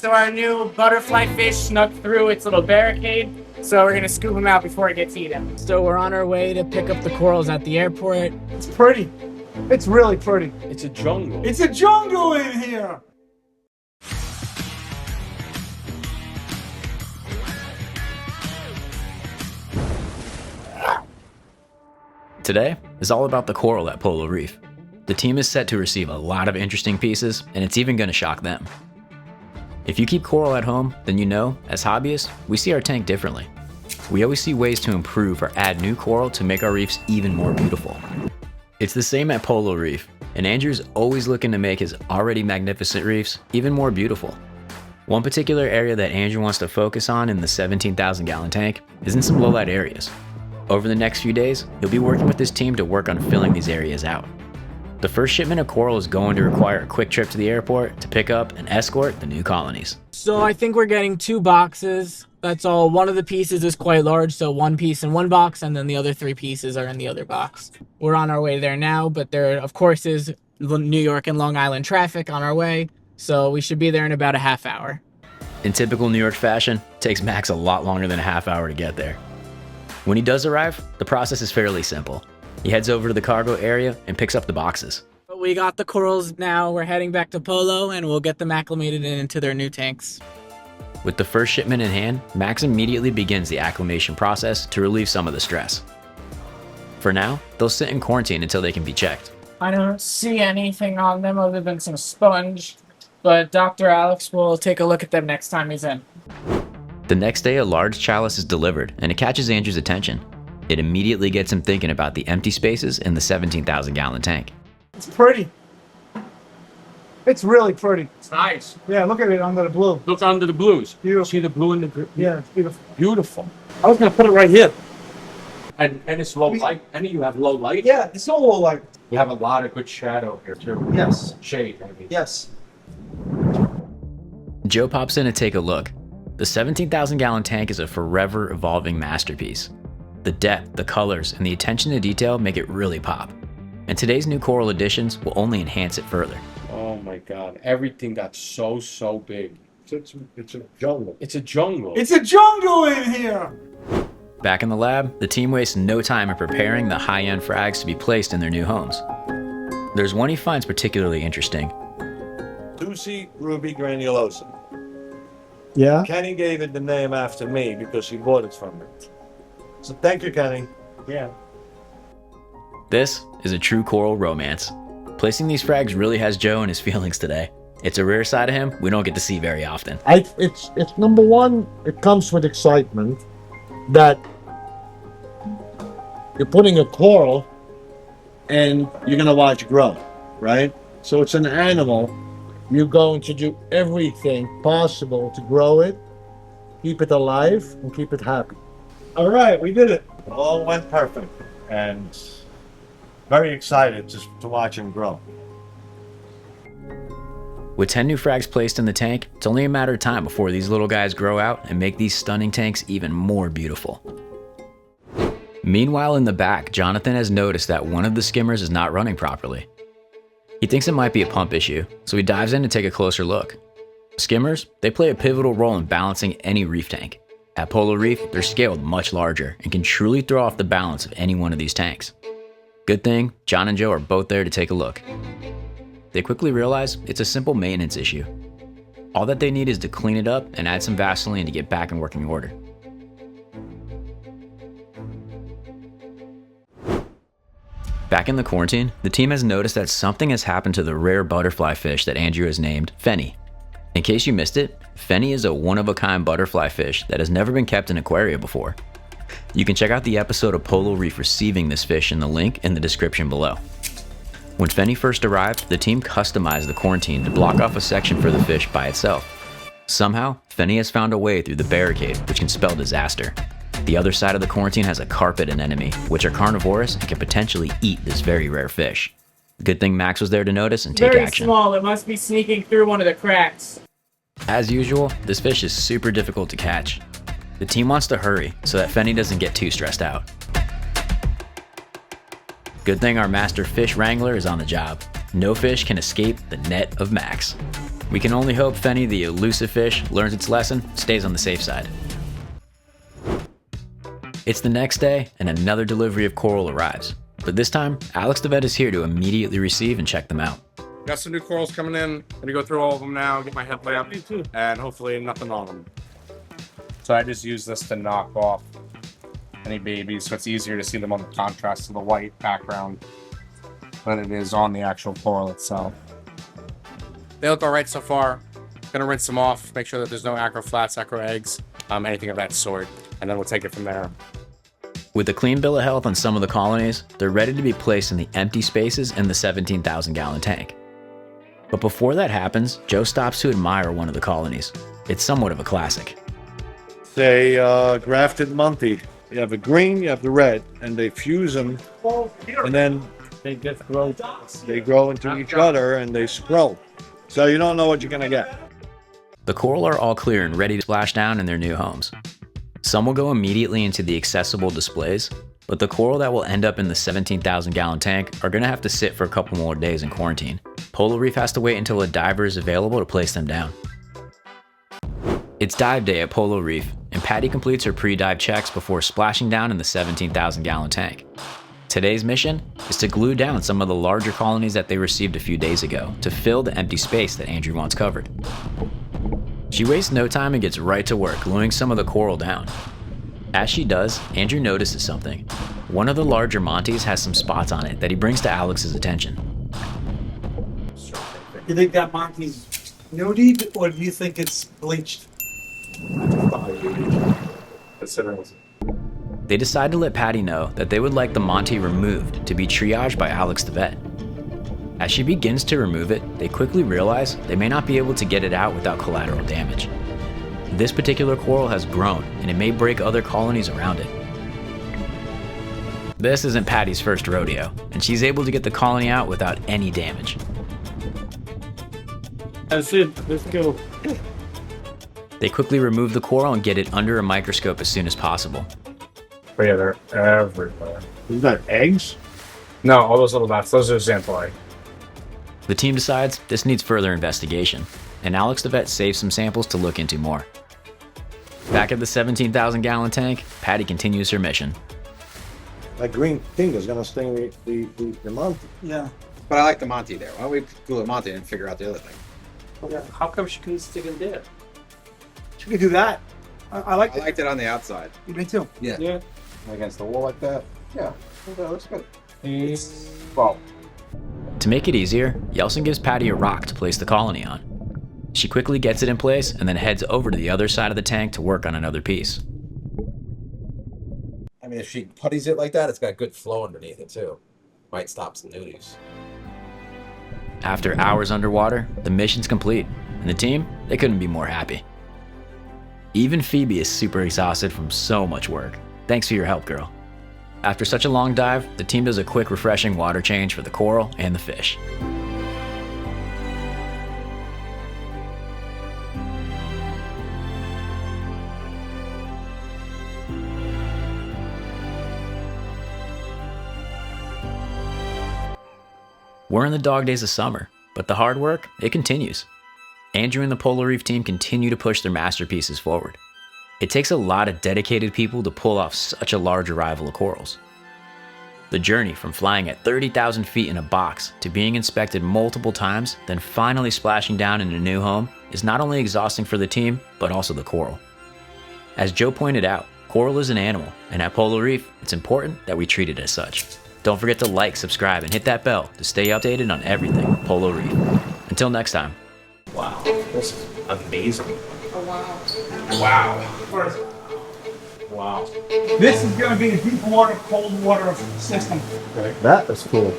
So our new butterfly fish snuck through its little barricade, so we're gonna scoop him out before it gets eaten. So we're on our way to pick up the corals at the airport. It's pretty. It's really pretty. It's a jungle. It's a jungle in here. Today is all about the coral at Polo Reef. The team is set to receive a lot of interesting pieces, and it's even going to shock them. If you keep coral at home, then you know, as hobbyists, we see our tank differently. We always see ways to improve or add new coral to make our reefs even more beautiful. It's the same at Polo Reef, and Andrew's always looking to make his already magnificent reefs even more beautiful. One particular area that Andrew wants to focus on in the 17,000 gallon tank is in some low-light areas. Over the next few days, he'll be working with his team to work on filling these areas out. The first shipment of coral is going to require a quick trip to the airport to pick up and escort the new colonies. So I think we're getting 2 boxes. That's all. One of the pieces is quite large, so 1 piece in 1 box, and then the other 3 pieces are in the other box. We're on our way there now, but there, of course, is New York and Long Island traffic on our way, so we should be there in about a half hour. In typical New York fashion, it takes Max a lot longer than a half hour to get there. When he does arrive, the process is fairly simple. He heads over to the cargo area and picks up the boxes. We got the corals now. We're heading back to Polo, and we'll get them acclimated into their new tanks. With the first shipment in hand, Max immediately begins the acclimation process to relieve some of the stress. For now, they'll sit in quarantine until they can be checked. I don't see anything on them other than some sponge, but Dr. Alex will take a look at them next time he's in. The next day, a large chalice is delivered, and it catches Andrew's attention. It immediately gets him thinking about the empty spaces in the 17,000 gallon tank. It's pretty. It's really pretty. It's nice. Yeah, look at it under the blue. Look under the blues. Beautiful. See the blue in the Yeah, it's beautiful. beautiful. I was gonna put it right here. And it's low light. And you have low light. Yeah, it's all like. You have a lot of good shadow here too. Yes. Shade, I mean. Yes. Joe pops in to take a look. The 17,000 gallon tank is a forever evolving masterpiece. The depth, the colors, and the attention to detail make it really pop. And today's new coral additions will only enhance it further. Oh my God! Everything got so big. It's a jungle. It's a jungle. It's a jungle in here. Back in the lab, the team wastes no time in preparing the high-end frags to be placed in their new homes. There's one he finds particularly interesting. Tusi ruby granulosa. Yeah. Kenny gave it the name after me because he bought it from me. So thank you, Kenny. Yeah. This is a true coral romance. Placing these frags really has Joe in his feelings today. It's a rare side of him we don't get to see very often. It's number one, it comes with excitement that you're putting a coral and you're gonna watch grow, right? So it's an animal. You're going to do everything possible to grow it, keep it alive, and keep it happy. All right, we did it. It all went perfect. And very excited to watch him grow. With 10 new frags placed in the tank, it's only a matter of time before these little guys grow out and make these stunning tanks even more beautiful. Meanwhile, in the back, Jonathan has noticed that one of the skimmers is not running properly. He thinks it might be a pump issue, so he dives in to take a closer look. Skimmers, they play a pivotal role in balancing any reef tank. At Polo Reef, they're scaled much larger and can truly throw off the balance of any one of these tanks. Good thing, John and Joe are both there to take a look. They quickly realize it's a simple maintenance issue. All that they need is to clean it up and add some Vaseline to get back in working order. Back in the quarantine, the team has noticed that something has happened to the rare butterfly fish that Andrew has named Fenny. In case you missed it, Fenny is a one-of-a-kind butterfly fish that has never been kept in aquaria before. You can check out the episode of Polo Reef receiving this fish in the link in the description below. When Fenny first arrived, the team customized the quarantine to block off a section for the fish by itself. Somehow, Fenny has found a way through the barricade, which can spell disaster. The other side of the quarantine has a carpet anemone, which are carnivorous and can potentially eat this very rare fish. Good thing Max was there to notice and take Very action. small. It must be sneaking through one of the cracks. As usual, this fish is super difficult to catch. The team wants to hurry so that Fenny doesn't get too stressed out. Good thing our master fish wrangler is on the job. No fish can escape the net of Max. We can only hope Fenny, the elusive fish, learns its lesson, stays on the safe side. It's the next day, and another delivery of coral arrives. But this time, Alex the vet is here to immediately receive and check them out. Got some new corals coming in. Gonna go through all of them now, get my headlamp, and hopefully nothing on them. So I just use this to knock off any babies, so it's easier to see them on the contrast to the white background than it is on the actual coral itself. They look all right so far. Gonna rinse them off, make sure that there's no acro flats, acro eggs, anything of that sort, and then we'll take it from there. With a clean bill of health on some of the colonies, they're ready to be placed in the empty spaces in the 17,000-gallon tank. But before that happens, Joe stops to admire one of the colonies. It's somewhat of a classic. Say grafted Monty. You have a green, you have the red, and they fuse them, and then they grow into each other and they scroll. So you don't know what you're gonna get. The coral are all clear and ready to splash down in their new homes. Some will go immediately into the accessible displays, but the coral that will end up in the 17,000-gallon tank are going to have to sit for a couple more days in quarantine. Polo Reef has to wait until a diver is available to place them down. It's dive day at Polo Reef, and Patty completes her pre-dive checks before splashing down in the 17,000-gallon tank. Today's mission is to glue down some of the larger colonies that they received a few days ago to fill the empty space that Andrew wants covered. She wastes no time and gets right to work gluing some of the coral down. As she does, Andrew notices something. One of the larger Monties has some spots on it that he brings to Alex's attention. You think that Monty's nudied, or do you think it's bleached? They decide to let Patty know that they would like the Monty removed to be triaged by Alex the vet. As she begins to remove it, they quickly realize they may not be able to get it out without collateral damage. This particular coral has grown, and it may break other colonies around it. This isn't Patty's first rodeo, and she's able to get the colony out without any damage. That's it. Let's go. They quickly remove the coral and get it under a microscope as soon as possible. But yeah, they're everywhere. Isn't that eggs? No, all those little dots, those are xanthoi. The team decides this needs further investigation, and Alex the vet saves some samples to look into more. Back at the 17,000-gallon tank, Patty continues her mission. That green thing is gonna sting the Monty. Yeah. But I like the Monty there. Why don't we glue the Monty and figure out the other thing? How come she couldn't stick in there? You could do that. I like I liked it on the outside. it. Me too. Yeah. Against the wall like that. Yeah, that looks good. Well, To make it easier, Yeltsin gives Patty a rock to place the colony on. She quickly gets it in place and then heads over to the other side of the tank to work on another piece. I mean, if she putties it like that, it's got good flow underneath it too. Might stop some nudies. After hours underwater, the mission's complete, and the team, they couldn't be more happy. Even Phoebe is super exhausted from so much work. Thanks for your help, girl. After such a long dive, the team does a quick refreshing water change for the coral and the fish. We're in the dog days of summer, but the hard work, it continues. Andrew and the Polo Reef team continue to push their masterpieces forward. It takes a lot of dedicated people to pull off such a large arrival of corals. The journey from flying at 30,000 feet in a box to being inspected multiple times, then finally splashing down in a new home is not only exhausting for the team, but also the coral. As Joe pointed out, coral is an animal, and at Polo Reef, it's important that we treat it as such. Don't forget to like, subscribe, and hit that bell to stay updated on everything Polo Reef. Until next time. wow, this is amazing. Oh, wow. Wow. Wow. This is going to be a deep water, cold water system. That is cool.